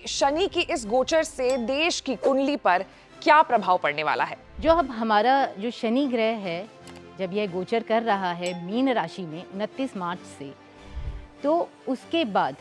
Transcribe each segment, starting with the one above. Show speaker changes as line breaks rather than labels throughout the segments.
शनि की इस गोचर से देश की कुंडली पर क्या प्रभाव पड़ने वाला है?
जो अब हमारा जो शनि ग्रह है, जब यह गोचर कर रहा है मीन राशि में 29 मार्च से, तो उसके बाद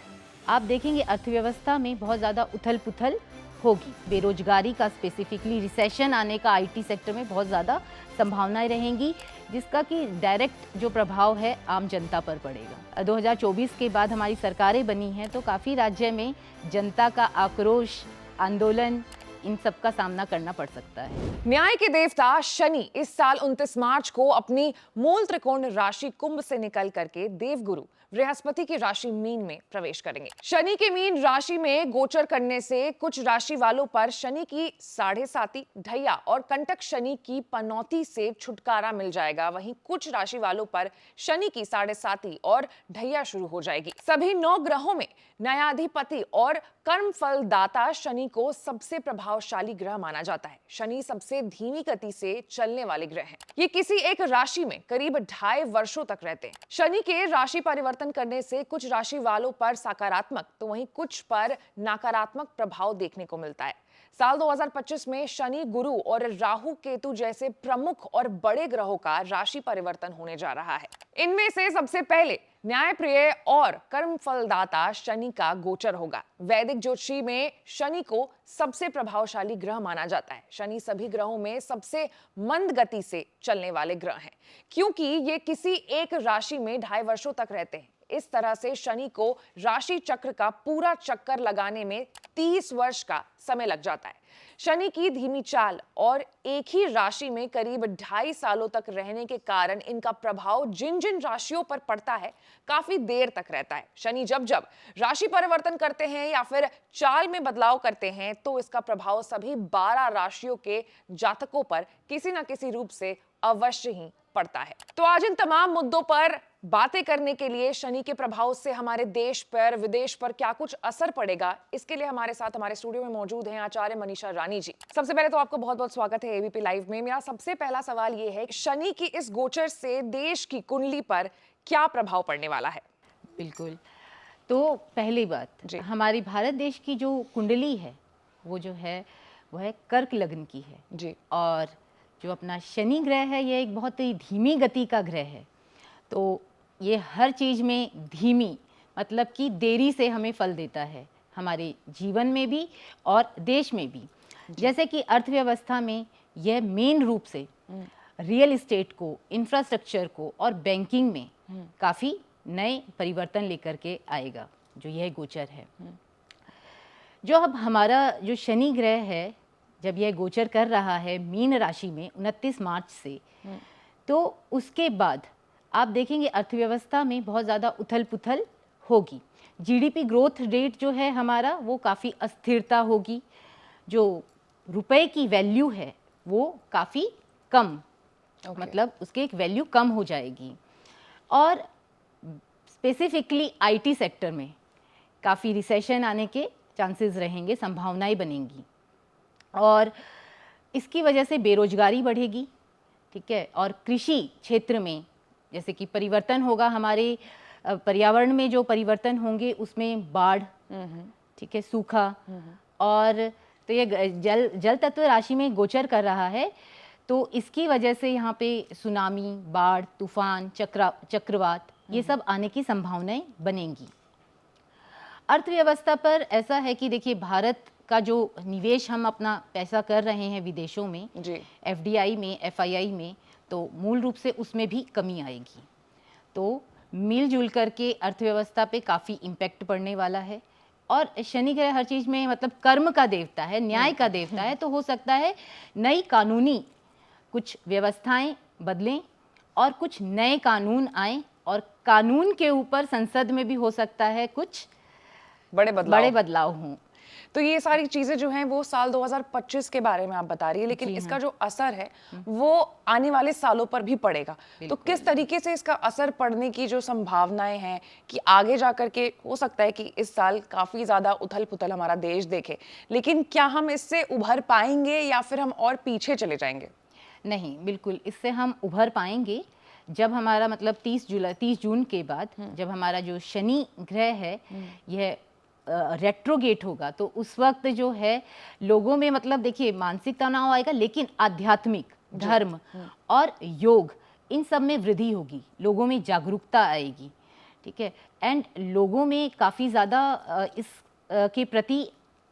आप देखेंगे अर्थव्यवस्था में बहुत ज़्यादा उथल पुथल होगी। बेरोजगारी का, स्पेसिफिकली रिसेशन आने का आईटी सेक्टर में बहुत ज़्यादा संभावनाएं रहेंगी, जिसका कि डायरेक्ट जो प्रभाव है आम जनता पर पड़ेगा। 2024 के बाद हमारी सरकारें बनी हैं, तो काफ़ी राज्य में जनता का आक्रोश, आंदोलन, इन सब का सामना करना पड़ सकता है।
न्याय के देवता शनि इस साल 29 मार्च को अपनी मूल त्रिकोण राशि कुंभ से निकल करके देवगुरु बृहस्पति की राशि मीन में प्रवेश करेंगे। शनि के मीन राशि में गोचर करने से कुछ राशि वालों पर शनि की साढ़े साती, ढैया और कंटक शनि की पनौती से छुटकारा मिल जाएगा। वहीं कुछ राशि वालों पर शनि की साढ़े साती और ढैया शुरू हो जाएगी। सभी 9 ग्रहों में न्यायाधिपति और कर्म फल दाता शनि को सबसे प्रभावशाली ग्रह माना जाता है। शनि सबसे धीमी गति से चलने वाले ग्रह हैं। ये किसी एक राशि में करीब 2.5 वर्षों तक रहते हैं। शनि के राशि परिवर्तन करने से कुछ राशि वालों पर सकारात्मक तो वहीं कुछ पर नकारात्मक प्रभाव देखने को मिलता है। साल 2025 में शनि, गुरु और राहु केतु जैसे प्रमुख और बड़े ग्रहों का राशि परिवर्तन होने जा रहा है। इनमें से सबसे पहले न्यायप्रिय और कर्म फलदाता शनि का गोचर होगा। वैदिक ज्योतिषी में शनि को सबसे प्रभावशाली ग्रह माना जाता है। शनि सभी ग्रहों में सबसे मंद गति से चलने वाले ग्रह हैं, क्योंकि ये किसी एक राशि में 2.5 वर्षों तक रहते हैं। इस तरह से शनि को राशि चक्र का पूरा चक्कर लगाने में 30 वर्ष का समय लग जाता है। शनि की धीमी चाल और एक ही राशि में करीब 2.5 सालों तक रहने के कारण इनका प्रभाव जिन जिन राशियों पर पड़ता है काफी देर तक रहता है। शनि जब जब राशि परिवर्तन करते हैं या फिर चाल में बदलाव करते हैं, तो इसका प्रभाव सभी 12 राशियों के जातकों पर किसी न किसी रूप से अवश्य ही पड़ता है। तो आज इन तमाम मुद्दों पर बातें करने के लिए शनि के प्रभाव से हमारे देश पर, विदेश पर क्या कुछ असर पड़ेगा, इसके लिए हमारे साथ हमारे स्टूडियो में मौजूद हैं आचार्य मनीषा रानी जी। सबसे पहले तो आपको बहुत बहुत स्वागत है एबीपी लाइव में। मेरा सबसे पहला सवाल ये है, शनि की इस गोचर से देश की कुंडली पर क्या प्रभाव पड़ने वाला है?
बिल्कुल। तो पहली बात, हमारी भारत देश की जो कुंडली है वो जो है वह कर्क लग्न की है
जी।
और जो अपना शनि ग्रह है ये एक बहुत ही धीमी गति का ग्रह है। तो ये हर चीज़ में धीमी, मतलब कि देरी से हमें फल देता है, हमारे जीवन में भी और देश में भी। जैसे कि अर्थव्यवस्था में यह मेन रूप से रियल एस्टेट को, इंफ्रास्ट्रक्चर को और बैंकिंग में काफ़ी नए परिवर्तन लेकर के आएगा, जो यह गोचर है। जो अब हमारा जो शनि ग्रह है, जब यह गोचर कर रहा है मीन राशि में 29 मार्च से, तो उसके बाद आप देखेंगे अर्थव्यवस्था में बहुत ज़्यादा उथल पुथल होगी। जीडीपी ग्रोथ रेट जो है हमारा वो काफ़ी अस्थिरता होगी। जो रुपए की वैल्यू है वो काफ़ी कम, मतलब उसकी एक वैल्यू कम हो जाएगी। और स्पेसिफिकली आईटी सेक्टर में काफ़ी रिसेशन आने के चांसेस रहेंगे, संभावनाएं बनेंगी और इसकी वजह से बेरोजगारी बढ़ेगी, ठीक है। और कृषि क्षेत्र में जैसे कि परिवर्तन होगा, हमारे पर्यावरण में जो परिवर्तन होंगे उसमें बाढ़, ठीक है, सूखा, और तो ये जल तत्व राशि में गोचर कर रहा है, तो इसकी वजह से यहाँ पे सुनामी, बाढ़, तूफान, चक्रवात, ये सब आने की संभावनाएं बनेंगी। अर्थव्यवस्था पर ऐसा है कि देखिए, भारत का जो निवेश हम अपना पैसा कर रहे हैं विदेशों में, एफडीआई में, एफआईआई में, तो मूल रूप से उसमें भी कमी आएगी। तो मिलजुल करके अर्थव्यवस्था पे काफ़ी इम्पैक्ट पड़ने वाला है। और शनि ग्रह हर चीज़ में, मतलब कर्म का देवता है, न्याय का देवता है, तो हो सकता है नई कानूनी कुछ व्यवस्थाएं बदलें और कुछ नए कानून आएँ, और कानून के ऊपर संसद में भी हो सकता है कुछ बड़े बदलाव हों।
तो ये सारी चीजें जो हैं वो साल 2025 के बारे में आप बता रही है, लेकिन इसका जो असर है वो आने वाले सालों पर भी पड़ेगा। तो किस तरीके से इसका असर पड़ने की जो संभावनाएं हैं कि आगे जाकर के हो सकता है कि इस साल काफी ज्यादा उथल पुथल हमारा देश देखे, लेकिन क्या हम इससे उभर पाएंगे या फिर हम और पीछे चले जाएंगे?
नहीं, बिल्कुल इससे हम उभर पाएंगे जब हमारा, मतलब 30 जून के बाद जब हमारा जो शनि ग्रह है यह रेट्रोगेट होगा तो उस वक्त जो है लोगों में मतलब देखिए मानसिक तनाव आएगा, लेकिन आध्यात्मिक, धर्म और योग इन सब में वृद्धि होगी, लोगों में जागरूकता आएगी, ठीक है। एंड लोगों में काफ़ी ज़्यादा इस के प्रति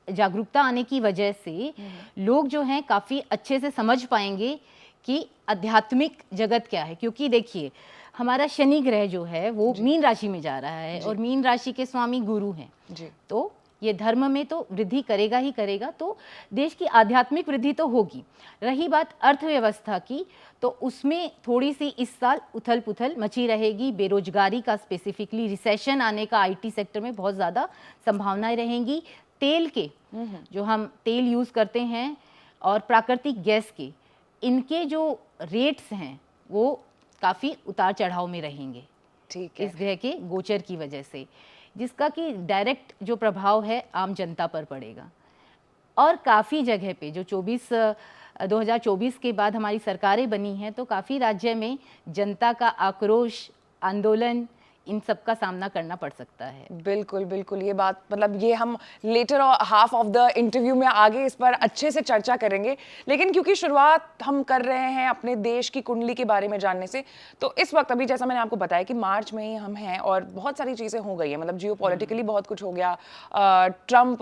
जागरूकता आने की वजह से लोग जो हैं काफ़ी अच्छे से समझ पाएंगे कि आध्यात्मिक जगत क्या है। क्योंकि देखिए हमारा शनि ग्रह जो है वो मीन राशि में जा रहा है और मीन राशि के स्वामी गुरु हैं, तो ये धर्म में तो वृद्धि करेगा ही करेगा, तो देश की आध्यात्मिक वृद्धि तो होगी। रही बात अर्थव्यवस्था की, तो उसमें थोड़ी सी इस साल उथल पुथल मची रहेगी, बेरोजगारी का, स्पेसिफिकली रिसेशन आने का आईटी सेक्टर में बहुत ज़्यादा संभावनाएं रहेंगी। तेल के जो हम तेल यूज़ करते हैं और प्राकृतिक गैस के, इनके जो रेट्स हैं वो काफ़ी उतार चढ़ाव में रहेंगे,
ठीक है।
इस ग्रह के गोचर की वजह से, जिसका कि डायरेक्ट जो प्रभाव है आम जनता पर पड़ेगा। और काफ़ी जगह पे जो 2024 के बाद हमारी सरकारें बनी हैं, तो काफ़ी राज्य में जनता का आक्रोश, आंदोलन, इन सब का सामना करना पड़ सकता है।
बिल्कुल बिल्कुल, ये बात मतलब ये हम later half of the interview में आगे इस पर अच्छे से चर्चा करेंगे, लेकिन क्योंकि शुरुआत हम कर रहे हैं अपने देश की कुंडली के बारे में जानने से, तो इस वक्त अभी जैसा मैंने आपको बताया कि मार्च में ही हम हैं और बहुत सारी चीज़ें हो गई हैं, मतलब जियोपॉलिटिकली बहुत कुछ हो गया। ट्रंप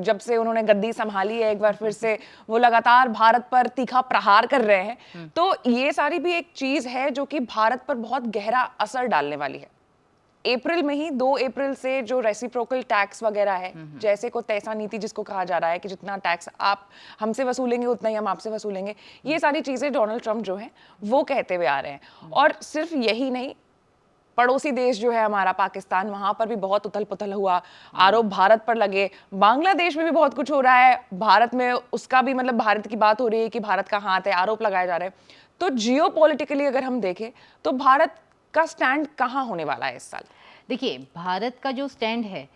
जब से उन्होंने गद्दी संभाली है एक बार फिर से वो लगातार भारत पर तीखा प्रहार कर रहे हैं, तो ये सारी भी एक चीज़ है जो कि भारत पर बहुत गहरा असर डालने वाली है। अप्रैल में ही 2 अप्रैल से जो रेसिप्रोकल टैक्स वगैरह है, जैसे को तैसा नीति जिसको कहा जा रहा है कि जितना टैक्स आप हमसे वसूलेंगे उतना ही हम आपसे वसूलेंगे, ये सारी चीजें डोनाल्ड ट्रंप जो है वो कहते हुए आ रहे हैं। और सिर्फ यही नहीं, पड़ोसी देश जो है हमारा पाकिस्तान, वहां पर भी बहुत उथल पुथल हुआ, आरोप भारत पर लगे। बांग्लादेश में भी बहुत कुछ हो रहा है, भारत में उसका भी मतलब भारत की बात हो रही है कि भारत का हाथ है, आरोप लगाए जा रहे हैं। तो जियोपॉलिटिकली अगर हम देखें तो भारत का स्टैंड कहाँ होने वाला है इस साल?
देखिए भारत का जो स्टैंड है,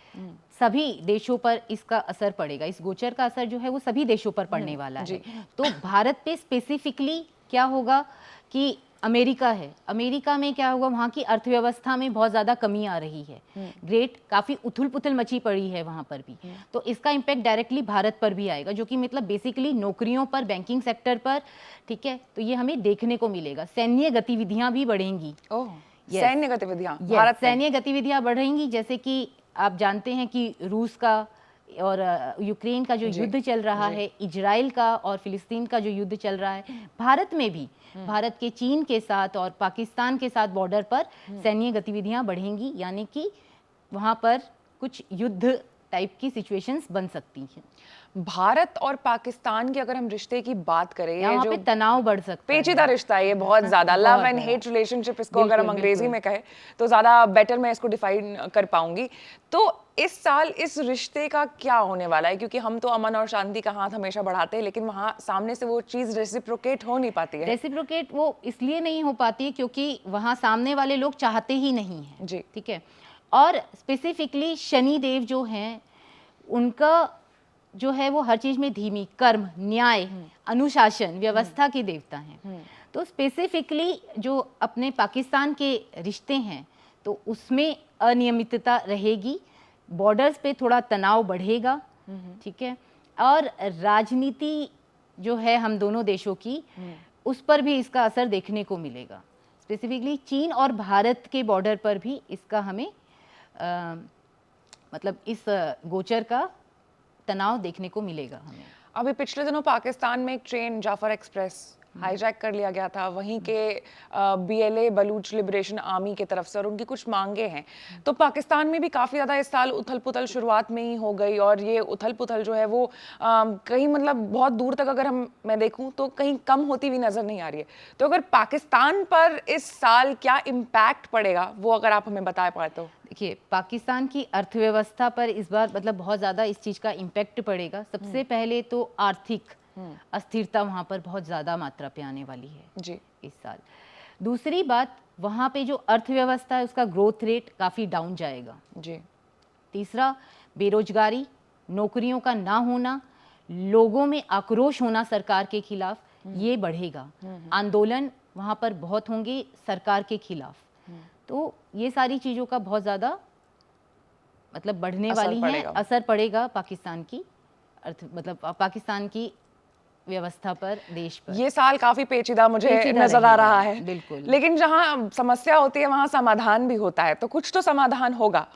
सभी देशों पर इसका असर पड़ेगा, इस गोचर का असर जो है वो सभी देशों पर पड़ने वाला है। तो भारत पे स्पेसिफिकली क्या होगा कि अमेरिका है, अमेरिका में क्या होगा, वहाँ की अर्थव्यवस्था में बहुत ज़्यादा कमी आ रही है, ग्रेट काफ़ी उथल पुथल मची पड़ी है वहाँ पर भी, तो इसका इम्पैक्ट डायरेक्टली भारत पर भी आएगा, जो कि मतलब बेसिकली नौकरियों पर, बैंकिंग सेक्टर पर, ठीक है। तो ये हमें देखने को मिलेगा। सैन्य गतिविधियाँ भी बढ़ेंगी।
सैन्य गतिविधियां भारत में,
सैन्य गतिविधियां बढ़ेंगी, जैसे कि आप जानते हैं कि रूस का और यूक्रेन का जो युद्ध चल रहा है, इजराइल का और फिलिस्तीन का जो युद्ध चल रहा है, भारत में भी भारत के चीन के साथ और पाकिस्तान के साथ बॉर्डर पर सैन्य गतिविधियां बढ़ेंगी, यानी कि वहां पर कुछ युद्ध टाइप की सिचुएशंस बन सकती हैं।
भारत और पाकिस्तान के अगर हम रिश्ते की बात करें,
वहाँ पे तनाव बढ़ सकता है,
पेचीदा रिश्ता है ये बहुत ज्यादा, लव एंड हेट रिलेशनशिप इसको अगर हम अंग्रेजी में कहें तो ज्यादा बेटर मैं इसको डिफाइन कर पाऊंगी। तो इस साल इस रिश्ते का क्या होने वाला है, क्योंकि हम तो अमन और शांति का हाथ हमेशा बढ़ाते हैं, लेकिन वहां सामने से वो चीज रेसिप्रोकेट हो नहीं पाती है।
रेसिप्रोकेट वो इसलिए नहीं हो पाती है क्योंकि वहां सामने वाले लोग चाहते ही नहीं है
जी,
ठीक है। और स्पेसिफिकली शनि देव जो हैं, उनका जो है वो हर चीज में धीमी, कर्म, न्याय, अनुशासन, व्यवस्था के देवता हैं। तो स्पेसिफिकली जो अपने पाकिस्तान के रिश्ते हैं, तो उसमें अनियमितता रहेगी, बॉर्डर्स पे थोड़ा तनाव बढ़ेगा, ठीक है। और राजनीति जो है हम दोनों देशों की, उस पर भी इसका असर देखने को मिलेगा। स्पेसिफिकली चीन और भारत के बॉर्डर पर भी इसका हमें मतलब इस गोचर का तनाव देखने को मिलेगा हमें।
अभी पिछले दिनों पाकिस्तान में एक ट्रेन जाफर एक्सप्रेस हाईजैक कर लिया गया था, वहीं के BLA बलूच लिबरेशन आर्मी की तरफ से, और उनकी कुछ मांगे हैं। तो पाकिस्तान में भी काफ़ी ज़्यादा इस साल उथल पुथल शुरुआत में ही हो गई, और ये उथल पुथल जो है वो कहीं मतलब बहुत दूर तक अगर मैं देखूं तो कहीं कम होती हुई नज़र नहीं आ रही है। तो अगर पाकिस्तान पर इस साल क्या इम्पैक्ट पड़ेगा वो अगर आप हमें बता पाए तो।
देखिए पाकिस्तान की अर्थव्यवस्था पर इस बार मतलब बहुत ज़्यादा इस चीज़ का इम्पैक्ट पड़ेगा। सबसे पहले तो आर्थिक अस्थिरता वहाँ पर बहुत ज़्यादा मात्रा पे आने वाली है
जी
इस साल। दूसरी बात, वहाँ पे जो अर्थव्यवस्था है उसका ग्रोथ रेट काफ़ी डाउन जाएगा
जी।
तीसरा, बेरोजगारी, नौकरियों का ना होना, लोगों में आक्रोश होना सरकार के खिलाफ, ये बढ़ेगा। आंदोलन वहाँ पर बहुत होंगे सरकार के खिलाफ। तो ये सारी चीज़ों का बहुत ज़्यादा मतलब बढ़ने
असर
वाली हैं,
पड़ेगा।
असर पड़ेगा पाकिस्तान की मतलब पाकिस्तान की व्यवस्था पर, देश पर।
ये साल काफी पेचीदा मुझे
पेचीदा
नजर आ
रहेगा,
रहा है।
बिल्कुल।
लेकिन जहाँ समस्या होती है वहां समाधान भी होता है, तो कुछ तो समाधान होगा।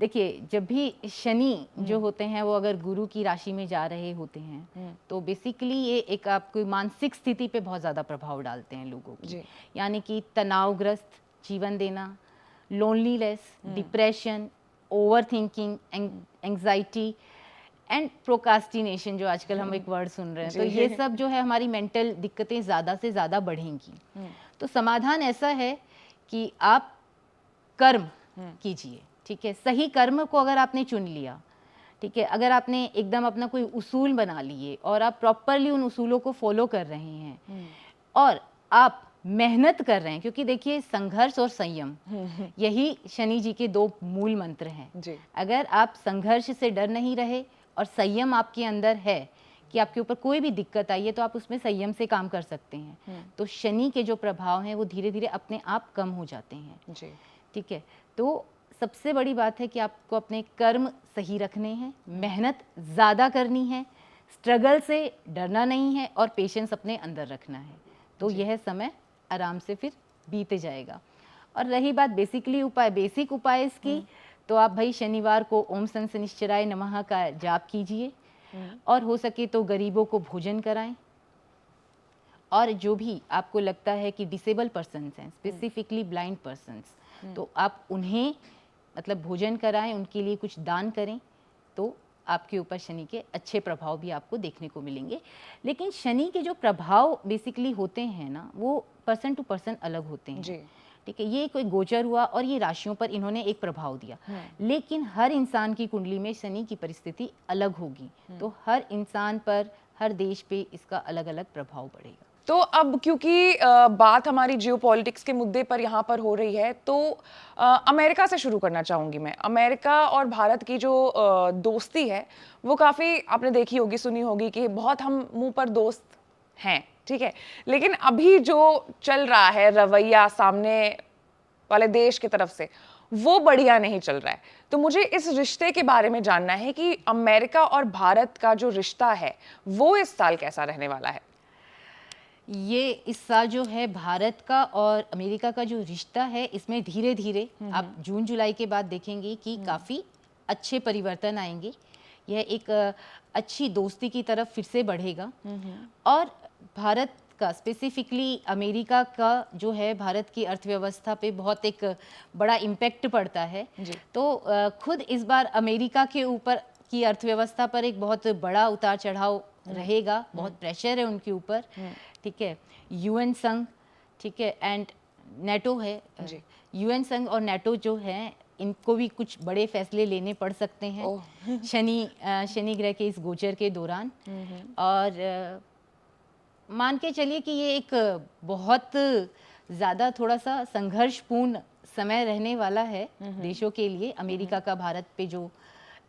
देखिए, जब भी शनि जो होते हैं वो अगर गुरु की राशि में जा रहे होते हैं तो बेसिकली ये एक आपको मानसिक स्थिति पे बहुत ज़्यादा प्रभाव डालते हैं लोगों की।
जी।
यानी कि तनावग्रस्त जीवन देना, loneliness, depression, over thinking, anxiety and procrastination, जो आजकल हम एक वर्ड सुन रहे हैं, तो ये सब जो है हमारी मेंटल दिक्कतें ज़्यादा से ज़्यादा बढ़ेंगी। तो समाधान ऐसा है कि आप कर्म कीजिए, ठीक है। सही कर्म को अगर आपने चुन लिया, ठीक है, अगर आपने एकदम अपना कोई उसूल बना लिए और आप प्रॉपरली उन उसूलों को फॉलो कर रहे हैं और आप मेहनत कर रहे हैं, क्योंकि देखिए संघर्ष और संयम यही शनि जी के दो मूल मंत्र हैं।
जी।
अगर आप संघर्ष से डर नहीं रहे और संयम आपके अंदर है कि आपके ऊपर कोई भी दिक्कत आई है तो आप उसमें संयम से काम कर सकते हैं, तो शनि के जो प्रभाव हैं वो धीरे धीरे अपने आप कम हो जाते हैं।
जी।
ठीक है, तो सबसे बड़ी बात है कि आपको अपने कर्म सही रखने हैं, मेहनत ज़्यादा करनी है, स्ट्रगल से डरना नहीं है और पेशेंस अपने अंदर रखना है, तो यह समय आराम से फिर बीते जाएगा। और रही बात बेसिकली उपाय, बेसिक उपाय इसकी, तो आप भाई शनिवार को ओम सन शनिश्चराय नमः का जाप कीजिए और हो सके तो गरीबों को भोजन कराएं। और जो भी आपको लगता है कि डिसेबल पर्सन्स हैं, स्पेसिफिकली ब्लाइंड पर्सन्स, तो आप उन्हें मतलब भोजन कराएं, उनके लिए कुछ दान करें, तो आपके ऊपर शनि के अच्छे प्रभाव भी आपको देखने को मिलेंगे। लेकिन शनि के जो प्रभाव बेसिकली होते हैं ना, वो पर्सन टू पर्सन अलग होते हैं।
जी।
ठीक है, ये कोई गोचर हुआ और ये राशियों पर इन्होंने एक प्रभाव दिया, लेकिन हर इंसान की कुंडली में शनि की परिस्थिति अलग होगी, तो हर इंसान पर, हर देश पे इसका अलग अलग प्रभाव पड़ेगा।
तो अब क्योंकि बात हमारी जियोपॉलिटिक्स के मुद्दे पर यहाँ पर हो रही है, तो अमेरिका से शुरू करना चाहूँगी मैं। अमेरिका और भारत की जो दोस्ती है वो काफ़ी आपने देखी होगी, सुनी होगी कि बहुत हम मुंह पर दोस्त हैं, ठीक है। लेकिन अभी जो चल रहा है रवैया सामने वाले देश की तरफ से, वो बढ़िया नहीं चल रहा है। तो मुझे इस रिश्ते के बारे में जानना है कि अमेरिका और भारत का जो रिश्ता है वो इस साल कैसा रहने वाला है।
ये इस साल जो है भारत का और अमेरिका का जो रिश्ता है, इसमें धीरे धीरे आप जून जुलाई के बाद देखेंगे कि काफ़ी अच्छे परिवर्तन आएंगे। यह एक अच्छी दोस्ती की तरफ फिर से बढ़ेगा और भारत का स्पेसिफिकली अमेरिका का जो है भारत की अर्थव्यवस्था पे बहुत एक बड़ा इम्पैक्ट पड़ता है। तो खुद इस बार अमेरिका के ऊपर की अर्थव्यवस्था पर एक बहुत बड़ा उतार चढ़ाव रहेगा, बहुत प्रेशर है उनके ऊपर। ठीक है, यूएन संघ, ठीक है, एंड नेटो है। यूएन संघ और नेटो जो है, इनको भी कुछ बड़े फैसले लेने पड़ सकते हैं शनि ग्रह के इस गोचर के दौरान। और मान के चलिए कि ये एक बहुत ज़्यादा थोड़ा सा संघर्षपूर्ण समय रहने वाला है देशों के लिए। अमेरिका का भारत पे जो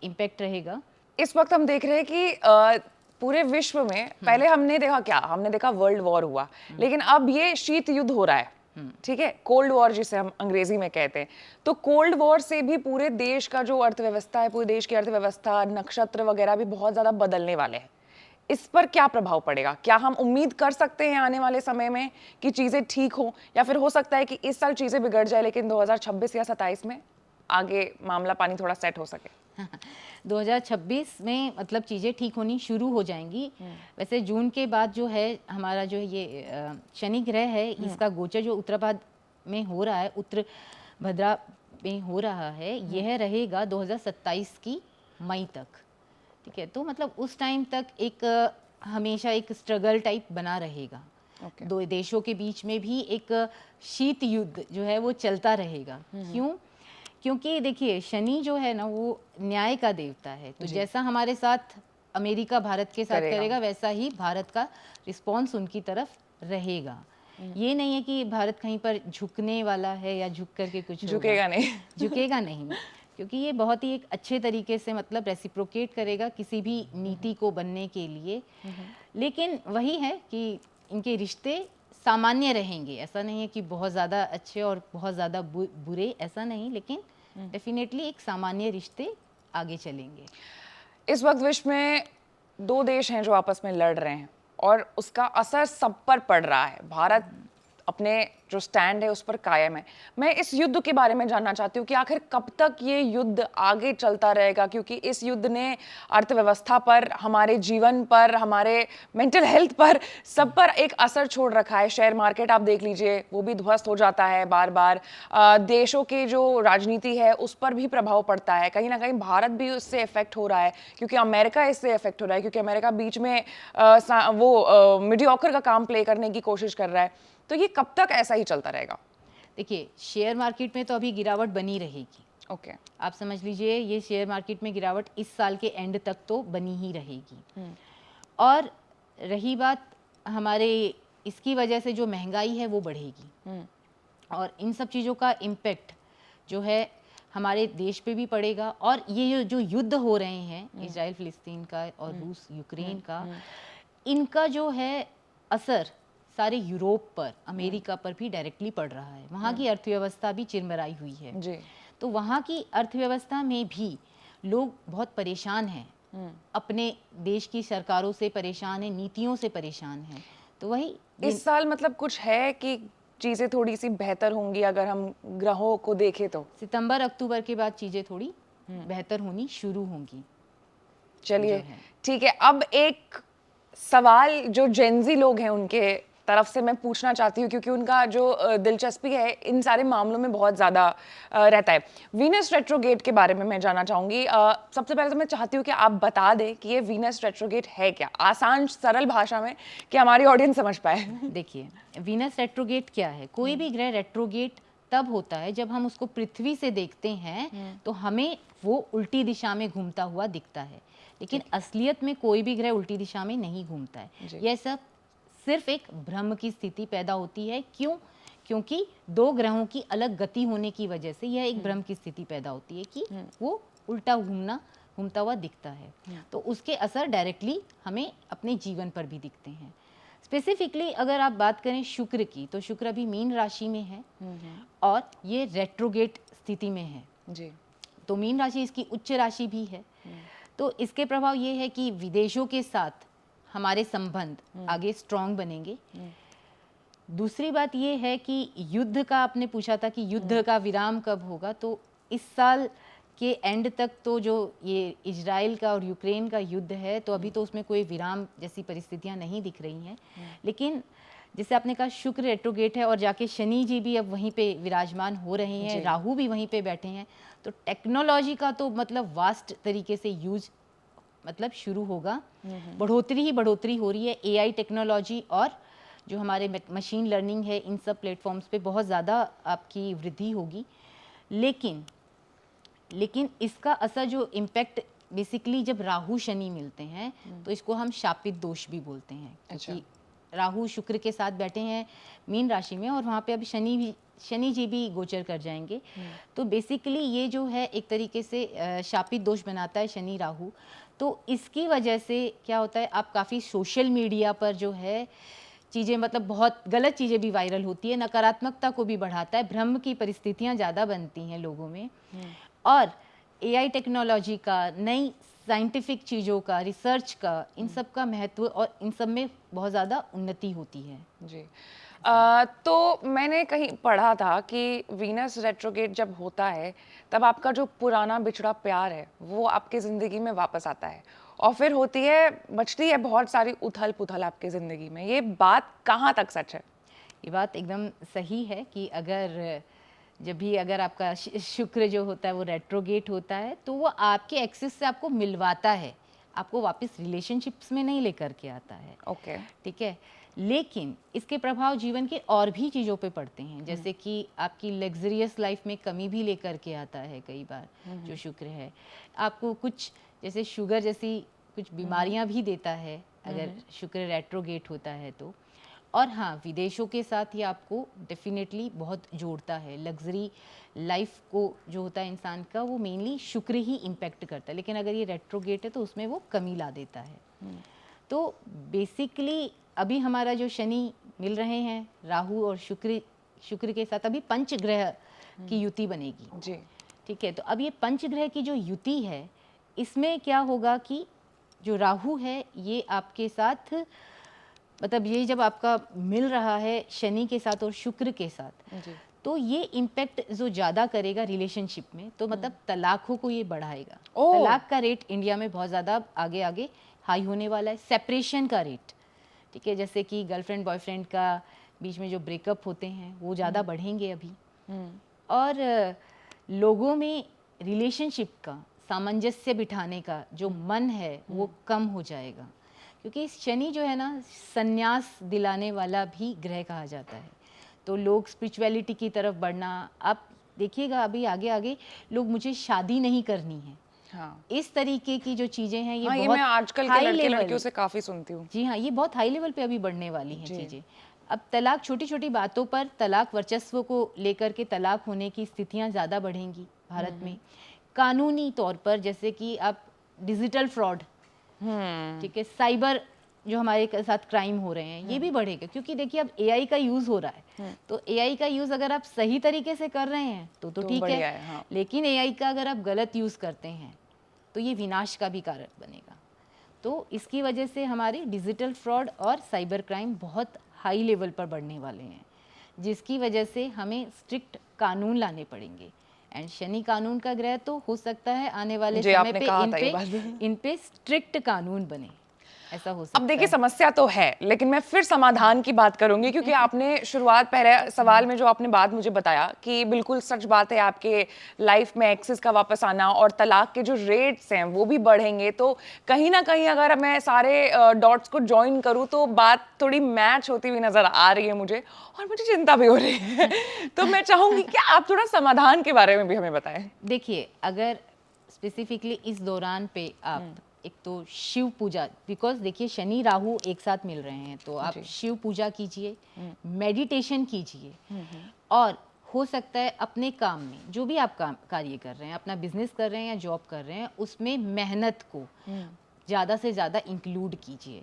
इम्पैक्ट रहेगा,
इस वक्त हम देख रहे हैं कि पूरे विश्व में पहले हमने देखा क्या, हमने देखा वर्ल्ड वॉर हुआ, लेकिन अब ये शीत युद्ध हो रहा है, ठीक है, कोल्ड वॉर जिसे हम अंग्रेजी में कहते हैं। तो कोल्ड वॉर से भी पूरे देश का जो अर्थव्यवस्था है, पूरे देश की अर्थव्यवस्था, नक्षत्र वगैरह भी बहुत ज्यादा बदलने वाले हैं। इस पर क्या प्रभाव पड़ेगा? क्या हम उम्मीद कर सकते हैं आने वाले समय में कि चीजें ठीक हो, या फिर हो सकता है कि इस साल चीजें बिगड़ जाए लेकिन 2026 या 27 में आगे मामला पानी थोड़ा सेट हो सके?
2026 में मतलब चीज़ें ठीक होनी शुरू हो जाएंगी। वैसे जून के बाद जो है हमारा जो ये शनि ग्रह है, इसका गोचर जो उत्तराभाद्र में हो रहा है, उत्तर भद्रा में हो रहा है, यह रहेगा 2027 की मई तक। ठीक है, तो मतलब उस टाइम तक एक हमेशा एक स्ट्रगल टाइप बना रहेगा। दो देशों के बीच में भी एक शीत युद्ध जो है वो चलता रहेगा। क्यों? क्योंकि देखिए शनि जो है ना, वो न्याय का देवता है, तो जैसा हमारे साथ अमेरिका भारत के साथ करेगा वैसा ही भारत का रिस्पॉन्स उनकी तरफ रहेगा। ये नहीं है कि भारत कहीं पर झुकने वाला है या झुक करके कुछ
झुकेगा नहीं
झुकेगा नहीं, क्योंकि ये बहुत ही एक अच्छे तरीके से मतलब रेसिप्रोकेट करेगा किसी भी नीति को बनने के लिए। लेकिन वही है कि इनके रिश्ते सामान्य रहेंगे, ऐसा नहीं है कि बहुत ज़्यादा अच्छे और बहुत ज़्यादा बुरे, ऐसा नहीं, लेकिन डेफिनेटली एक सामान्य रिश्ते आगे चलेंगे।
इस वक्त विश्व में दो देश हैं जो आपस में लड़ रहे हैं और उसका असर सब पर पड़ रहा है। भारत अपने जो स्टैंड है उस पर कायम है। मैं इस युद्ध के बारे में जानना चाहती हूँ कि आखिर कब तक ये युद्ध आगे चलता रहेगा, क्योंकि इस युद्ध ने अर्थव्यवस्था पर, हमारे जीवन पर, हमारे मेंटल हेल्थ पर, सब पर एक असर छोड़ रखा है। शेयर मार्केट आप देख लीजिए, वो भी ध्वस्त हो जाता है बार बार। देशों की जो राजनीति है उस पर भी प्रभाव पड़ता है। कहीं ना कहीं भारत भी उससे इफेक्ट हो रहा है, क्योंकि अमेरिका इससे इफेक्ट हो रहा है, क्योंकि अमेरिका बीच में वो मीडियोकर का काम प्ले करने की कोशिश कर रहा है। तो ये कब तक ऐसा ही चलता रहेगा?
देखिए, शेयर मार्केट में तो अभी गिरावट बनी रहेगी।
ओके।
आप समझ लीजिए, ये शेयर मार्केट में गिरावट इस साल के एंड तक तो बनी ही रहेगी। और रही बात हमारे, इसकी वजह से जो महंगाई है वो बढ़ेगी और इन सब चीज़ों का इम्पेक्ट जो है हमारे देश पे भी पड़ेगा। और ये जो युद्ध हो रहे हैं इजराइल फिलिस्तीन का और रूस यूक्रेन का, इनका जो है असर सारे यूरोप पर, अमेरिका पर भी डायरेक्टली पड़ रहा है। वहाँ की अर्थव्यवस्था भी चिरमराई हुई है
जी।
तो वहाँ की अर्थव्यवस्था में भी लोग बहुत परेशान हैं, अपने देश की सरकारों से परेशान हैं, नीतियों से परेशान हैं। तो वही
इस साल मतलब कुछ है कि चीजें थोड़ी सी बेहतर होंगी अगर हम ग्रहों को देखें तो?
सितंबर अक्टूबर के बाद चीज़ें थोड़ी बेहतर होनी शुरू होंगी।
चलिए ठीक है। अब एक सवाल जो जेनजी लोग हैं उनके तरफ से मैं पूछना चाहती हूँ, क्योंकि उनका जो दिलचस्पी है इन सारे मामलों में बहुत ज़्यादा रहता है। वीनस रेट्रोगेट के बारे में मैं जानना चाहूँगी। सबसे पहले तो मैं चाहती हूँ कि आप बता दें कि ये वीनस रेट्रोगेट है क्या, आसान सरल भाषा में, कि हमारी ऑडियंस समझ पाए।
देखिए, वीनस रेट्रोगेट क्या है? कोई भी ग्रह रेट्रोगेट तब होता है जब हम उसको पृथ्वी से देखते हैं तो हमें वो उल्टी दिशा में घूमता हुआ दिखता है, लेकिन असलियत में कोई भी ग्रह उल्टी दिशा में नहीं घूमता है। यह सब सिर्फ एक भ्रम की स्थिति पैदा होती है। क्यों? क्योंकि दो ग्रहों की अलग गति होने की वजह से यह एक भ्रम की स्थिति पैदा होती है कि वो उल्टा घूमता हुआ दिखता है। तो उसके असर डायरेक्टली हमें अपने जीवन पर भी दिखते हैं। स्पेसिफिकली अगर आप बात करें शुक्र की, तो शुक्र अभी मीन राशि में है और ये रेट्रोगेट स्थिति में है
जी।
तो मीन राशि इसकी उच्च राशि भी है। तो इसके प्रभाव ये है कि विदेशों के साथ हमारे संबंध आगे स्ट्रांग बनेंगे। दूसरी बात ये है कि युद्ध का आपने पूछा था कि युद्ध का विराम कब होगा, तो इस साल के एंड तक तो जो ये इजराइल का और यूक्रेन का युद्ध है तो अभी तो उसमें कोई विराम जैसी परिस्थितियां नहीं दिख रही हैं। लेकिन जैसे आपने कहा शुक्र रेट्रोगेट है और जाके शनि जी भी अब वहीं पे विराजमान हो रहे हैं, राहु भी वहीं पे बैठे हैं। तो टेक्नोलॉजी का तो मतलब वास्ट तरीके से यूज मतलब शुरू होगा। बढ़ोतरी ही बढ़ोतरी हो रही है। एआई टेक्नोलॉजी और जो हमारे मशीन लर्निंग है, इन सब प्लेटफॉर्म्स पे बहुत ज़्यादा आपकी वृद्धि होगी। लेकिन इसका असर जो इम्पैक्ट बेसिकली जब राहु शनि मिलते हैं तो इसको हम शापित दोष भी बोलते हैं, क्योंकि राहु शुक्र के साथ बैठे हैं मीन राशि में और वहाँ पे अभी शनि जी भी गोचर कर जाएंगे। तो बेसिकली ये जो है एक तरीके से शापित दोष बनाता है शनि राहु। तो इसकी वजह से क्या होता है, आप काफ़ी सोशल मीडिया पर जो है चीज़ें मतलब बहुत गलत चीज़ें भी वायरल होती है, नकारात्मकता को भी बढ़ाता है, भ्रम की परिस्थितियाँ ज़्यादा बनती हैं लोगों में। और एआई टेक्नोलॉजी का, नई साइंटिफिक चीज़ों का, रिसर्च का, इन सब का महत्व और इन सब में बहुत ज़्यादा उन्नति होती है।
जी। तो मैंने कहीं पढ़ा था कि वीनस रेट्रोगेट जब होता है तब आपका जो पुराना बिछड़ा प्यार है वो आपके ज़िंदगी में वापस आता है और फिर बचती है बहुत सारी उथल पुथल आपके ज़िंदगी में। ये बात कहाँ तक सच है?
ये बात एकदम सही है कि अगर आपका शुक्र जो होता है वो रेट्रोगेट होता है तो वो आपके एक्सिस से आपको मिलवाता है, आपको वापस रिलेशनशिप्स में नहीं लेकर के आता है।
ओके।
ठीक है, लेकिन इसके प्रभाव जीवन के और भी चीज़ों पे पड़ते हैं, जैसे कि आपकी लग्जरियस लाइफ में कमी भी लेकर के आता है कई बार जो शुक्र है। आपको कुछ जैसे शुगर जैसी कुछ बीमारियां भी देता है अगर शुक्र रेट्रोगेट होता है तो। और हाँ, विदेशों के साथ ये आपको डेफिनेटली बहुत जोड़ता है। लग्जरी लाइफ को जो होता है इंसान का, वो मेनली शुक्र ही इम्पेक्ट करता है, लेकिन अगर ये रेट्रोगेट है तो उसमें वो कमी ला देता है। तो बेसिकली अभी हमारा जो शनि मिल रहे हैं राहु और शुक्र के साथ, अभी पंच ग्रह की युति बनेगी।
जी।
ठीक है। तो अब ये पंचग्रह की जो युति है, इसमें क्या होगा कि जो राहु है ये आपके साथ, मतलब ये जब आपका मिल रहा है शनि के साथ और शुक्र के साथ,
जी।
तो ये इम्पैक्ट जो ज़्यादा करेगा रिलेशनशिप में, तो मतलब तलाकों को ये बढ़ाएगा।
ओह!
तलाक का रेट इंडिया में बहुत ज़्यादा आगे आगे हाई होने वाला है। सेपरेशन का रेट, ठीक है, जैसे कि गर्लफ्रेंड बॉयफ्रेंड का बीच में जो ब्रेकअप होते हैं वो ज़्यादा बढ़ेंगे अभी। और लोगों में रिलेशनशिप का सामंजस्य बिठाने का जो मन है वो कम हो जाएगा, क्योंकि शनि जो है ना संन्यास दिलाने वाला भी ग्रह कहा जाता है। तो लोग स्पिरिचुअलिटी की तरफ बढ़ना, आप देखिएगा अभी आगे आगे लोग मुझे शादी नहीं करनी है,
हाँ।
इस तरीके की जो चीज़ें हैं ये
हाँ, ये
बहुत
मैं आजकल के
हाई
लड़के
लेवल,
लड़कियों से काफ़ी सुनती हूँ।
जी हाँ, ये बहुत हाई लेवल पे अभी बढ़ने वाली हैं
जी।
चीज़ें। अब तलाक, छोटी छोटी बातों पर तलाक वर्चस्व को लेकर के तलाक होने की स्थितियां ज़्यादा बढ़ेंगी भारत में। कानूनी तौर पर जैसे कि आप डिजिटल फ्रॉड, ठीक है, साइबर जो हमारे साथ क्राइम हो रहे हैं ये भी बढ़ेगा, क्योंकि देखिए अब एआई का यूज़ हो रहा है। तो एआई का यूज़ अगर आप सही तरीके से कर रहे हैं तो ठीक
बढ़िया
है,
है, हाँ।
लेकिन एआई का अगर आप गलत यूज़ करते हैं तो ये विनाश का भी कारक बनेगा। तो इसकी वजह से हमारे डिजिटल फ्रॉड और साइबर क्राइम बहुत हाई लेवल पर बढ़ने वाले हैं, जिसकी वजह से हमें स्ट्रिक्ट कानून लाने पड़ेंगे। एंड शनि कानून का ग्रह, तो हो सकता है आने वाले
जी,
समय
आपने
पे
कहा था ये बात।
इन पे स्ट्रिक्ट कानून बने, ऐसा हो सकता
अब देखिए
है।
समस्या तो है, लेकिन मैं फिर समाधान की बात करूंगी, क्योंकि आपने शुरुआत पहले सवाल में जो आपने बात मुझे बताया कि बिल्कुल सच बात है, आपके लाइफ में एक्सेस का वापस आना और तलाक के जो रेट्स हैं वो भी बढ़ेंगे। तो कहीं ना कहीं अगर मैं सारे डॉट्स को ज्वाइन करूं तो बात थोड़ी मैच होती हुई नजर आ रही है मुझे, और मुझे चिंता भी हो रही है। तो मैं चाहूंगी कि आप थोड़ा समाधान के बारे में भी हमें बताएं।
देखिए, अगर स्पेसिफिकली इस दौरान पे आप एक तो शिव पूजा, बिकॉज देखिए शनि राहु एक साथ मिल रहे हैं, तो आप
जी।
शिव पूजा कीजिए, मेडिटेशन कीजिए, और हो सकता है अपने काम में जो भी आप काम कार्य कर रहे हैं, अपना बिजनेस कर रहे हैं या जॉब कर रहे हैं, उसमें मेहनत को ज़्यादा से ज़्यादा इंक्लूड कीजिए।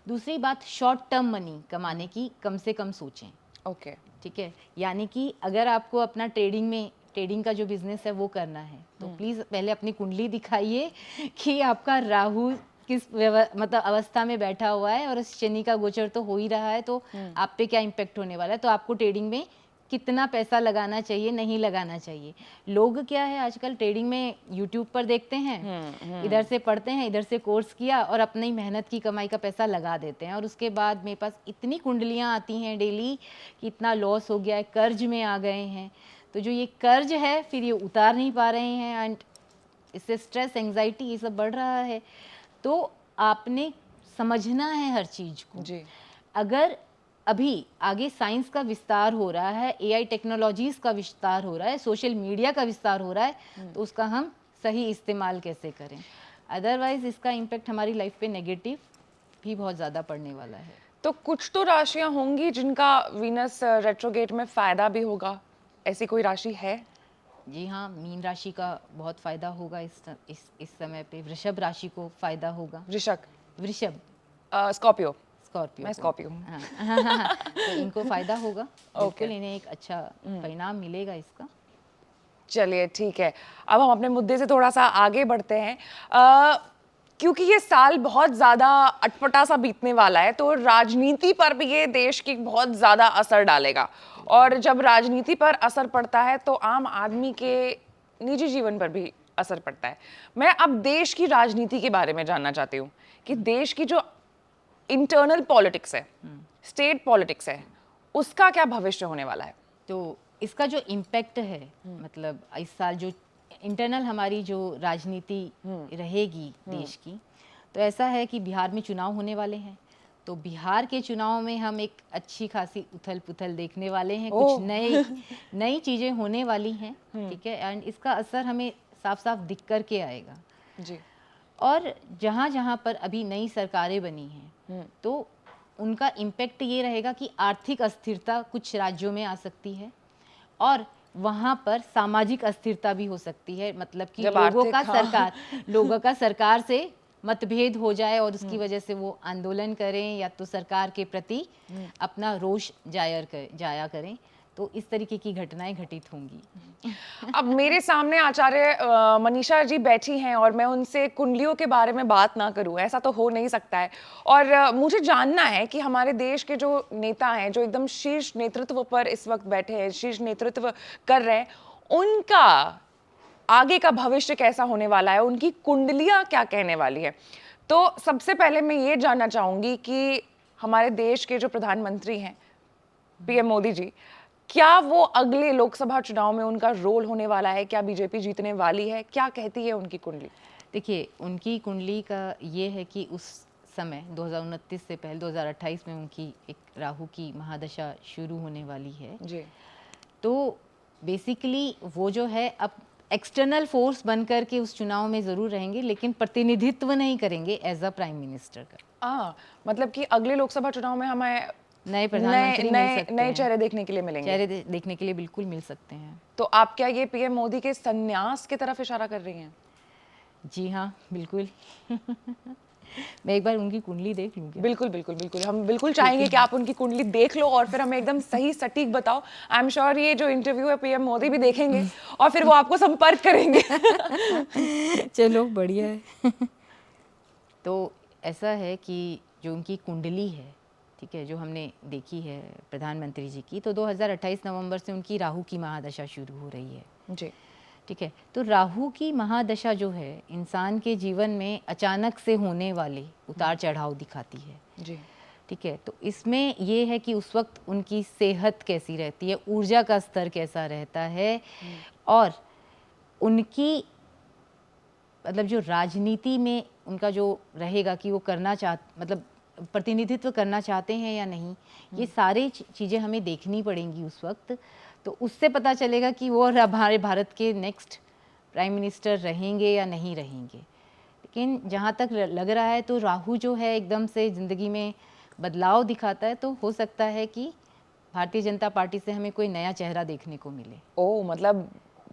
दूसरी बात, शॉर्ट टर्म मनी कमाने की कम से कम सोचें,
ओके।
ठीक है। यानी कि अगर आपको अपना ट्रेडिंग का जो बिजनेस है वो करना है, तो प्लीज़ पहले अपनी कुंडली दिखाइए कि आपका राहु किस मतलब अवस्था में बैठा हुआ है, और शनि का गोचर तो हो ही रहा है, तो आप पे क्या इम्पेक्ट होने वाला है, तो आपको ट्रेडिंग में कितना पैसा लगाना चाहिए, नहीं लगाना चाहिए। लोग क्या है आजकल ट्रेडिंग में यूट्यूब पर देखते हैं, इधर से पढ़ते हैं, इधर से कोर्स किया और अपनी मेहनत की कमाई का पैसा लगा देते हैं, और उसके बाद मेरे पास इतनी कुंडलियाँ आती हैं डेली कि इतना लॉस हो गया है, कर्ज में आ गए हैं। तो जो ये कर्ज है फिर ये उतार नहीं पा रहे हैं, एंड इससे स्ट्रेस, एंग्जाइटी ये सब बढ़ रहा है। तो आपने समझना है हर चीज़ को।
जी।
अगर अभी आगे साइंस का विस्तार हो रहा है, एआई टेक्नोलॉजीज का विस्तार हो रहा है, सोशल मीडिया का विस्तार हो रहा है, तो उसका हम सही इस्तेमाल कैसे करें, अदरवाइज इसका इम्पेक्ट हमारी लाइफ पे नेगेटिव भी बहुत ज़्यादा पड़ने वाला है।
तो कुछ तो राशियां होंगी जिनका वीनस रेट्रोगेट में फायदा भी होगा, ऐसी कोई राशि है?
जी हाँ, मीन राशि का बहुत फायदा होगा इस समय पे। वृषभ राशि को फायदा होगा।
वृषक,
वृषभ,
स्कॉर्पियो।
स्कॉर्पियो
मैं
को।
स्कॉर्पियो हूँ।
हाँ। तो इनको फायदा होगा, बिल्कुल
ओके।
इन्हें एक अच्छा परिणाम मिलेगा इसका।
चलिए ठीक है, अब हम अपने मुद्दे से थोड़ा सा आगे बढ़ते हैं। क्योंकि ये साल बहुत ज़्यादा अटपटा सा बीतने वाला है, तो राजनीति पर भी ये देश की बहुत ज़्यादा असर डालेगा, और जब राजनीति पर असर पड़ता है तो आम आदमी के निजी जीवन पर भी असर पड़ता है। मैं अब देश की राजनीति के बारे में जानना चाहती हूँ कि देश की जो इंटरनल पॉलिटिक्स है, स्टेट पॉलिटिक्स है, उसका क्या भविष्य होने वाला है?
तो इसका जो इम्पैक्ट है, मतलब इस साल जो इंटरनल हमारी जो राजनीति रहेगी देश की, तो ऐसा है कि बिहार में चुनाव होने वाले हैं। तो बिहार के चुनाव में हम एक अच्छी खासी उथल पुथल देखने वाले हैं, कुछ नई चीज़ें होने वाली हैं, ठीक है, एंड इसका असर हमें साफ साफ दिख कर के आएगा।
जी।
और जहाँ जहाँ पर अभी नई सरकारें बनी हैं, तो उनका इम्पैक्ट ये रहेगा कि आर्थिक अस्थिरता कुछ राज्यों में आ सकती है, और वहाँ पर सामाजिक अस्थिरता भी हो सकती है, मतलब कि लोगों का सरकार से मतभेद हो जाए और उसकी वजह से वो आंदोलन करें या तो सरकार के प्रति अपना रोष जाया करें। तो इस तरीके की घटनाएं घटित होंगी।
अब मेरे सामने आचार्य मनीषा जी बैठी हैं और मैं उनसे कुंडलियों के बारे में बात ना करूं, ऐसा तो हो नहीं सकता है। और मुझे जानना है कि हमारे देश के जो नेता हैं, जो एकदम शीर्ष नेतृत्व पर इस वक्त बैठे हैं, शीर्ष नेतृत्व कर रहे हैं, उनका आगे का भविष्य कैसा होने वाला है, उनकी कुंडलियां क्या कहने वाली है। तो सबसे पहले मैं ये जानना चाहूंगी कि हमारे देश के जो प्रधानमंत्री हैं, पीएम मोदी जी, क्या वो अगले लोकसभा चुनाव में उनका रोल होने वाला है? क्या बीजेपी जीतने वाली है? क्या कहती है उनकी कुंडली?
देखिए, उनकी कुंडली का ये है कि उस समय 2029 से पहले 2028 में उनकी एक राहु की महादशा शुरू होने वाली है।
जी।
तो बेसिकली वो जो है अब एक्सटर्नल फोर्स बन कर के उस चुनाव में ज़रूर रहेंगे, लेकिन प्रतिनिधित्व नहीं करेंगे एज अ प्राइम मिनिस्टर का।
मतलब कि अगले लोकसभा चुनाव में हमें
नए प्रधानमंत्री मिल सकते
नए
हैं,
चेहरे देखने के लिए मिलेंगे।
चेहरे देखने के लिए बिल्कुल मिल सकते हैं।
तो आप क्या ये पीएम मोदी के संन्यास की तरफ इशारा कर रही हैं?
जी हाँ, बिल्कुल। मैं एक बार उनकी कुंडली देख लूँ क्या?
बिल्कुल बिल्कुल बिल्कुल, हम बिल्कुल चाहेंगे कि आप उनकी कुंडली देख लो और फिर हमें एकदम सही सटीक बताओ। आई एम श्योर ये जो इंटरव्यू है पीएम मोदी भी देखेंगे और फिर वो आपको संपर्क करेंगे।
चलो बढ़िया है। तो ऐसा है कि जो उनकी कुंडली है, ठीक है, जो हमने देखी है प्रधानमंत्री जी की, तो 2028 नवंबर से उनकी राहु की महादशा शुरू हो रही है।
जी।
ठीक है, तो राहु की महादशा जो है इंसान के जीवन में अचानक से होने वाले उतार चढ़ाव दिखाती है।
जी।
ठीक है, तो इसमें ये है कि उस वक्त उनकी सेहत कैसी रहती है, ऊर्जा का स्तर कैसा रहता है, और उनकी मतलब जो राजनीति में उनका जो रहेगा कि वो करना मतलब प्रतिनिधित्व करना चाहते हैं या नहीं, ये सारी चीज़ें हमें देखनी पड़ेंगी उस वक्त। तो उससे पता चलेगा कि वो हमारे भारत के नेक्स्ट प्राइम मिनिस्टर रहेंगे या नहीं रहेंगे। लेकिन जहाँ तक लग रहा है तो राहु जो है एकदम से ज़िंदगी में बदलाव दिखाता है, तो हो सकता है कि भारतीय जनता पार्टी से हमें कोई नया चेहरा देखने को मिले।
ओह, मतलब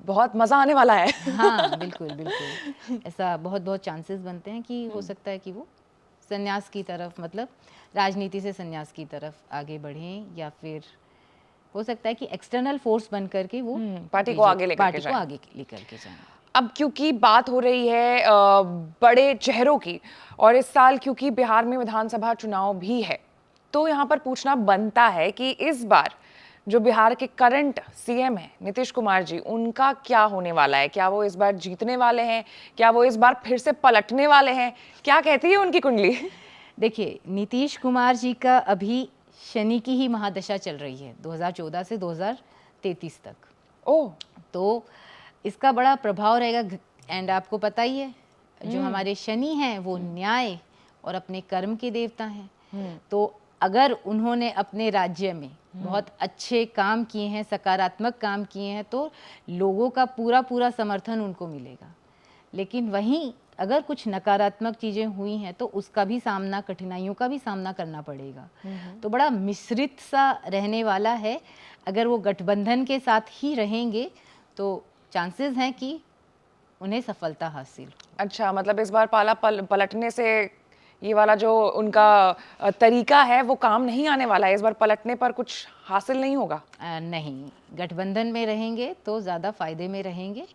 बहुत मज़ा आने वाला है।
हाँ, बिल्कुल बिल्कुल, ऐसा बहुत बहुत चांसेस बनते हैं कि हो सकता है कि वो संन्यास की तरफ, मतलब राजनीति से संन्यास की तरफ आगे बढ़ें, या फिर हो सकता है कि एक्सटर्नल फोर्स बन करके वो
पार्टी को आगे लेकर
के जाएं।
अब क्योंकि बात हो रही है बड़े चेहरों की, और इस साल क्योंकि बिहार में विधानसभा चुनाव भी है, तो यहाँ पर पूछना बनता है कि इस बार जो बिहार के करंट सीएम हैं नीतीश कुमार जी, उनका क्या होने वाला है? क्या वो इस बार जीतने वाले हैं? क्या वो इस बार फिर से पलटने वाले हैं? क्या कहती है उनकी कुंडली?
देखिए, नीतीश कुमार जी का अभी शनि की ही महादशा चल रही है 2014 से 2033 तक।
ओह,
तो इसका बड़ा प्रभाव रहेगा। एंड आपको पता ही है, जो हमारे शनि हैं वो न्याय और अपने कर्म के देवता हैं। तो अगर उन्होंने अपने राज्य में बहुत अच्छे काम किए हैं, सकारात्मक काम किए हैं, तो लोगों का पूरा पूरा समर्थन उनको मिलेगा। लेकिन वहीं अगर कुछ नकारात्मक चीज़ें हुई हैं तो उसका भी सामना, कठिनाइयों का भी सामना करना पड़ेगा। तो बड़ा मिश्रित सा रहने वाला है। अगर वो गठबंधन के साथ ही रहेंगे तो चांसेस हैं कि उन्हें सफलता हासिल हो।
अच्छा, मतलब इस बार पाला पलटने से ये वाला जो उनका तरीका है वो काम नहीं आने वाला है। इस बार पलटने पर कुछ हासिल नहीं होगा।
नहीं, गठबंधन में रहेंगे तो ज़्यादा फायदे में रहेंगे,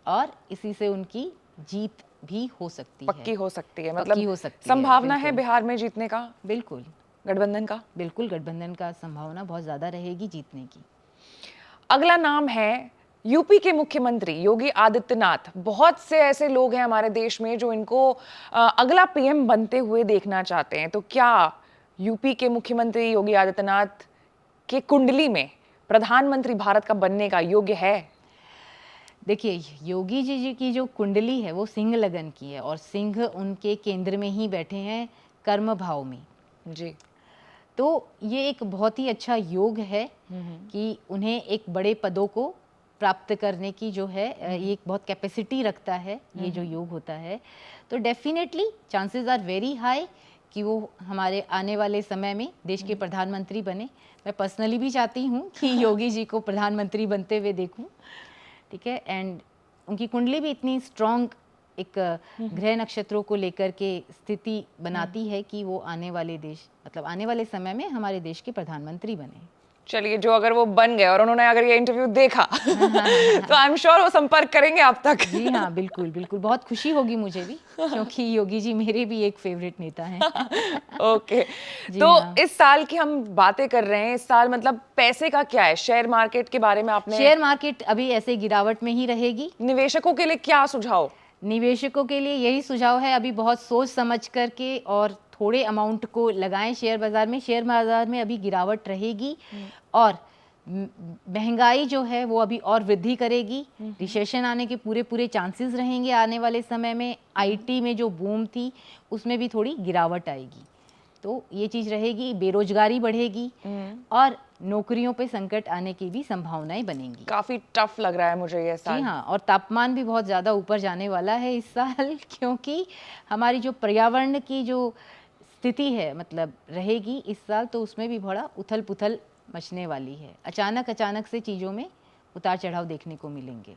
और इसी से उनकी जीत भी हो सकती है,
पक्की हो सकती है,
पक्की
मतलब
हो सकती
संभावना है
बिल्कुल।
बिहार में जीतने का,
बिल्कुल
गठबंधन का।
बिल्कुल, गठबंधन का संभावना बहुत ज़्यादा रहेगी जीतने की।
अगला नाम है यूपी के मुख्यमंत्री योगी आदित्यनाथ। बहुत से ऐसे लोग हैं हमारे देश में जो इनको अगला पीएम बनते हुए देखना चाहते हैं। तो क्या यूपी के मुख्यमंत्री योगी आदित्यनाथ के कुंडली में प्रधानमंत्री भारत का बनने का योग्य है?
देखिए, योगी जी की जो कुंडली है वो सिंह लगन की है, और सिंह उनके केंद्र में ही बैठे हैं, कर्म भाव में।
जी।
तो ये एक बहुत ही अच्छा योग है कि उन्हें एक बड़े पदों को प्राप्त करने की जो है ये एक बहुत कैपेसिटी रखता है, ये जो योग होता है। तो definitely chances are very high कि वो हमारे आने वाले समय में देश के प्रधानमंत्री बने। मैं पर्सनली भी चाहती हूँ कि योगी जी को प्रधानमंत्री बनते हुए देखूं, ठीक है। एंड उनकी कुंडली भी इतनी स्ट्रॉन्ग एक ग्रह नक्षत्रों को लेकर के स्थिति बनाती है कि वो आने वाले देश, मतलब आने वाले समय में हमारे देश के प्रधानमंत्री बने।
चलिए, जो अगर वो बन गए और उन्होंने अगर ये इंटरव्यू देखा तो आई एम श्योर वो संपर्क करेंगे आप तक।
जी हाँ, बिल्कुल, बिल्कुल। बहुत खुशी होगी मुझे भी, क्योंकि योगी जी मेरे भी एक फ़ेवरेट नेता हैं।
ओके।
जी
तो
हाँ।
इस साल की हम बातें कर रहे हैं, इस साल मतलब पैसे का क्या है? शेयर मार्केट के बारे में आपने,
शेयर मार्केट अभी ऐसे गिरावट में ही रहेगी।
निवेशकों के लिए क्या सुझाव?
निवेशकों के लिए यही सुझाव है, अभी बहुत सोच समझ कर के और थोड़े अमाउंट को लगाएँ शेयर बाज़ार में। शेयर बाज़ार में अभी गिरावट रहेगी और महंगाई जो है वो अभी और वृद्धि करेगी। रिसेशन आने के पूरे चांसेस रहेंगे आने वाले समय में। आईटी में जो बूम थी उसमें भी थोड़ी गिरावट आएगी, तो ये चीज़ रहेगी। बेरोजगारी बढ़ेगी और नौकरियों पे संकट आने की भी संभावनाएं बनेंगी।
काफी टफ लग रहा है मुझे ये
जी
साल।
हाँ, और तापमान भी बहुत ज़्यादा ऊपर जाने वाला है इस साल क्योंकि हमारी जो पर्यावरण की जो स्थिति है मतलब रहेगी इस साल, तो उसमें भी बड़ा उथल पुथल मचने वाली है। अचानक अचानक से चीज़ों में उतार चढ़ाव देखने को मिलेंगे।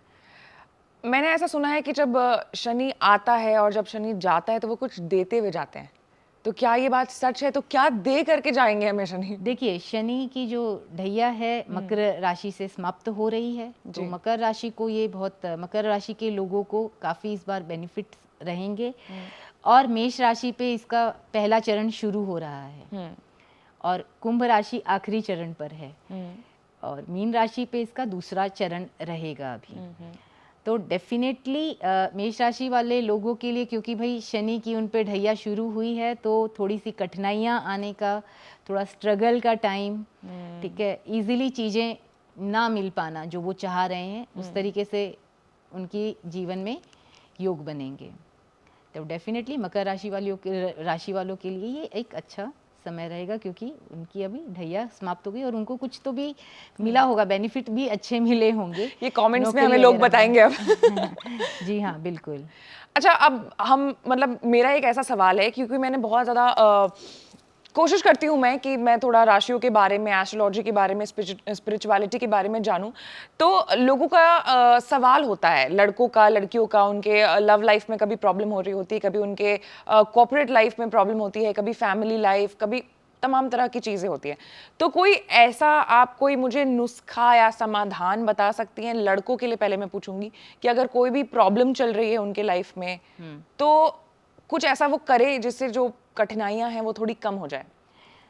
मैंने ऐसा सुना है कि जब शनि आता है और जब शनि जाता है तो वो कुछ देते हुए जाते हैं, तो क्या ये बात सच है? तो क्या दे करके जाएंगे हमें शनि?
देखिए, शनि की जो ढैया है मकर राशि से समाप्त हो रही है, तो
जी।
मकर राशि को ये बहुत, मकर राशि के लोगों को काफ़ी इस बार बेनिफिट्स रहेंगे। और मेष राशि पे इसका पहला चरण शुरू हो रहा है और कुंभ राशि आखिरी चरण पर है और मीन राशि पे इसका दूसरा चरण रहेगा अभी। तो डेफिनेटली मेष राशि वाले लोगों के लिए, क्योंकि भाई शनि की उन पे ढैया शुरू हुई है, तो थोड़ी सी कठिनाइयाँ आने का, थोड़ा स्ट्रगल का टाइम, ठीक है, इजीली चीज़ें ना मिल पाना जो वो चाह रहे हैं उस तरीके से उनकी जीवन में योग बनेंगे। तो डेफिनेटली मकर राशि वालों के लिए ये एक अच्छा समय रहेगा, क्योंकि उनकी अभी ढैया समाप्त हो गई और उनको कुछ तो भी मिला होगा, बेनिफिट भी अच्छे मिले होंगे।
ये कमेंट्स में
नौकरी
हमें लोग
वगैरह
बताएंगे अब।
में। जी हाँ, बिल्कुल।
अच्छा, अब हम मतलब मेरा एक ऐसा सवाल है, क्योंकि मैंने बहुत ज़्यादा कोशिश करती हूँ मैं कि मैं थोड़ा राशियों के बारे में, एस्ट्रोलॉजी के बारे में, स्पिरिचुअलिटी के बारे में जानूँ। तो लोगों का सवाल होता है, लड़कों का, लड़कियों का, उनके लव लाइफ में कभी प्रॉब्लम हो रही होती है, कभी उनके कॉर्पोरेट लाइफ में प्रॉब्लम होती है, कभी फैमिली लाइफ, कभी तमाम तरह की चीज़ें होती हैं। तो कोई ऐसा, आप कोई मुझे नुस्खा या समाधान बता सकती हैं? लड़कों के लिए पहले मैं पूछूंगी कि अगर कोई भी प्रॉब्लम चल रही है उनके लाइफ में, तो कुछ ऐसा वो करे जिससे जो कठिनाइयां हैं वो थोड़ी कम हो जाए।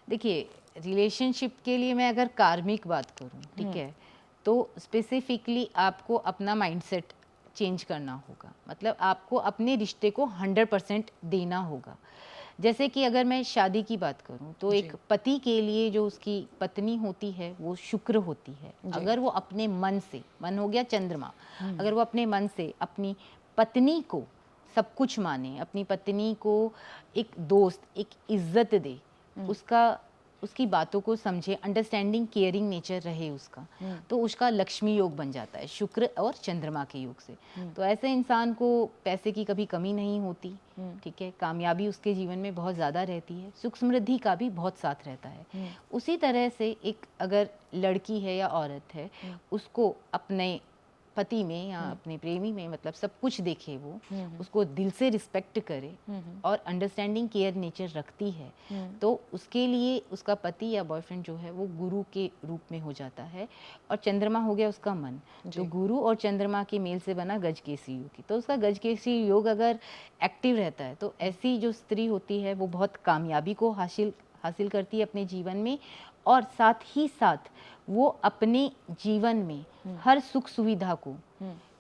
देखिए, रिलेशनशिप के लिए मैं अगर कार्मिक बात करूं, ठीक है, तो स्पेसिफिकली आपको अपना माइंडसेट चेंज करना होगा। मतलब आपको अपने रिश्ते को 100% देना होगा। जैसे कि अगर मैं शादी की बात करूं, तो एक पति के लिए जो उसकी पत्नी होती है वो शुक्र होती है। अगर वो अपने मन से, मन हो गया चंद्रमा, अगर वो अपने मन से अपनी पत्नी को सब कुछ माने, अपनी पत्नी को एक दोस्त, एक इज्जत दे, उसकी बातों को समझे, अंडरस्टैंडिंग केयरिंग नेचर रहे उसका, तो उसका लक्ष्मी योग बन जाता है शुक्र और चंद्रमा के योग से। तो ऐसे इंसान को पैसे की कभी कमी नहीं होती, ठीक है, कामयाबी उसके जीवन में बहुत ज़्यादा रहती है, सुख समृद्धि का भी बहुत साथ रहता है। उसी तरह से एक अगर लड़की है या औरत है, उसको अपने पति में या अपने प्रेमी में मतलब सब कुछ देखे, वो उसको दिल से रिस्पेक्ट करे और अंडरस्टैंडिंग केयर नेचर रखती है, तो उसके लिए उसका पति या बॉयफ्रेंड जो है वो गुरु के रूप में हो जाता है। और चंद्रमा हो गया उसका मन, तो गुरु और चंद्रमा के मेल से बना गजकेसरी योग, तो उसका गजकेसरी योग अगर एक्टिव रहता है तो ऐसी जो स्त्री होती है वो बहुत कामयाबी को हासिल करती है अपने जीवन में, और साथ ही साथ वो अपने जीवन में हर सुख सुविधा को,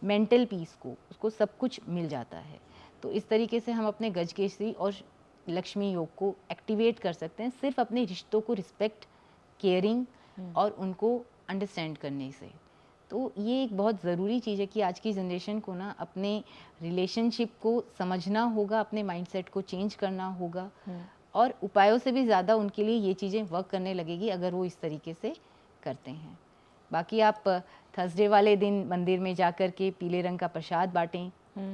मेंटल पीस को, उसको सब कुछ मिल जाता है। तो इस तरीके से हम अपने गजकेसरी और लक्ष्मी योग को एक्टिवेट कर सकते हैं, सिर्फ अपने रिश्तों को रिस्पेक्ट, केयरिंग और उनको अंडरस्टैंड करने से। तो ये एक बहुत ज़रूरी चीज़ है कि आज की जनरेशन को ना अपने रिलेशनशिप को समझना होगा, अपने माइंडसेट को चेंज करना होगा, और उपायों से भी ज़्यादा उनके लिए ये चीज़ें वर्क करने लगेगी अगर वो इस तरीके से करते हैं। बाकी आप थर्सडे वाले दिन मंदिर में जाकर के पीले रंग का प्रसाद बांटें,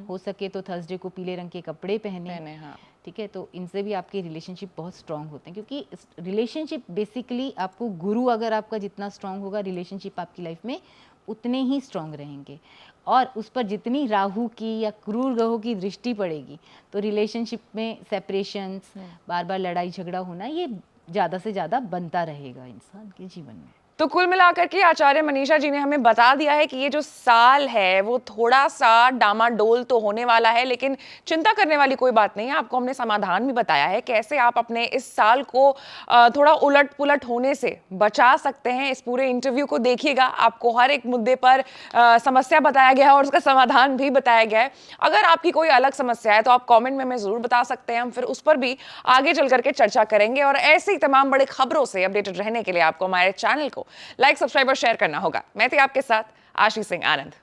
हो सके तो थर्सडे को पीले रंग के कपड़े पहने,
हाँ।
ठीक है, तो इनसे भी आपके रिलेशनशिप बहुत स्ट्रांग होते हैं, क्योंकि रिलेशनशिप बेसिकली आपको, गुरु अगर आपका जितना स्ट्रांग होगा, रिलेशनशिप आपकी लाइफ में उतने ही स्ट्रांग रहेंगे। और उस पर जितनी राहु की या क्रूर ग्रहों की दृष्टि पड़ेगी तो रिलेशनशिप में सेपरेशंस, बार बार लड़ाई झगड़ा होना, ये ज़्यादा से ज़्यादा बनता रहेगा इंसान के जीवन में।
तो कुल मिलाकर के आचार्य मनीषा जी ने हमें बता दिया है कि ये जो साल है वो थोड़ा सा डामाडोल तो होने वाला है, लेकिन चिंता करने वाली कोई बात नहीं है। आपको हमने समाधान भी बताया है कैसे आप अपने इस साल को थोड़ा उलट पुलट होने से बचा सकते हैं। इस पूरे इंटरव्यू को देखिएगा, आपको हर एक मुद्दे पर समस्या बताया गया है और उसका समाधान भी बताया गया है। अगर आपकी कोई अलग समस्या है तो आप कॉमेंट में हमें जरूर बता सकते हैं, हम फिर उस पर भी आगे चल करके चर्चा करेंगे। और ऐसी तमाम बड़ी खबरों से अपडेटेड रहने के लिए आपको हमारे चैनल को लाइक, सब्सक्राइब और शेयर करना होगा। मैं थी आपके साथ आशीष सिंह आनंद।